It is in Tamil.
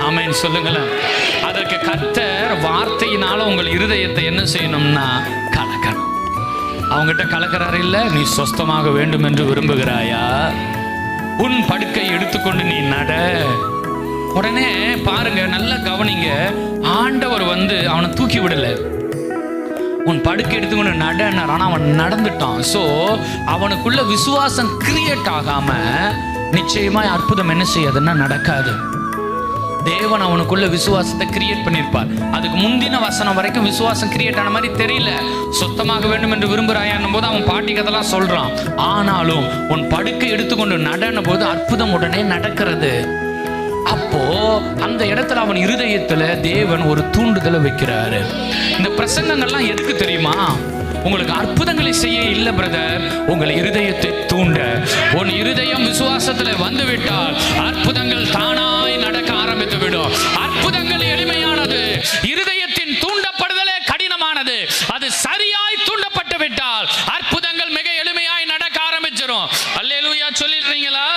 ஆமென் சொல்லுங்களேன். அதற்கு கர்த்தர் வார்த்தையினால உங்கள் இருதயத்தை என்ன செய்யணும்னா கலக்கணும். அவங்ககிட்ட கலக்கிறாரு இல்ல, நீ சொஸ்தமாக வேண்டும் என்று விரும்புகிறாயா, உன் படுக்கை எடுத்துக்கொண்டு நீ நட. உடனே பாருங்க, நல்லா கவனிங்க, ஆண்டவர் அவனை தூக்கி விடல, உன் படுக்கை எடுத்துக்கொண்டு நடனார். ஆனா அவன் நடந்துட்டான். சோ அவனுக்குள்ள விசுவாசம் கிரியேட் ஆகாம நிச்சயமா அற்புதம் என்ன செய்யாதுன்னா நடக்காது. தேவன் அவனுக்குள்ள விசுவாசத்தை கிரியேட் பண்ணியிருப்பார். அதுக்கு முந்தின வசனம் வரைக்கும் விசுவாசம் கிரியேட் ஆன மாதிரி தெரியல. சொத்தமாக வேண்டும் என்று விரும்புகிறாயான் போது அவன் பாட்டி கதெல்லாம் சொல்றான். ஆனாலும் உன் படுக்கை எடுத்துக்கொண்டு நடன போது அற்புதம் உடனே நடக்கிறது. அப்போ அந்த இடத்துல அவன் இருதயத்துல தேவன் ஒரு தூண்டுதலை வைக்கிறாரு. இந்த பிரசங்கங்கள்லாம் எதுக்கு தெரியுமா? உங்களுக்கு அற்புதங்களை செய்ய இல்ல பிரதர், உங்கள் இருதயத்தை தூண்ட. உன் இருதயம் விசுவாசத்துல வந்துவிட்டால் அற்புதங்கள் தானாய் நடக்க ஆரம்பித்து விடும். அற்புதங்கள் எளிமையானது, இருதயத்தின் தூண்டப்படுதலே கடினமானது. அது சரியாய் தூண்டப்பட்டு விட்டால் அற்புதங்கள் மிக எளிமையாய் நடக்க ஆரம்பிச்சிடும். அல்லேலூயா சொல்லிடுறீங்களா?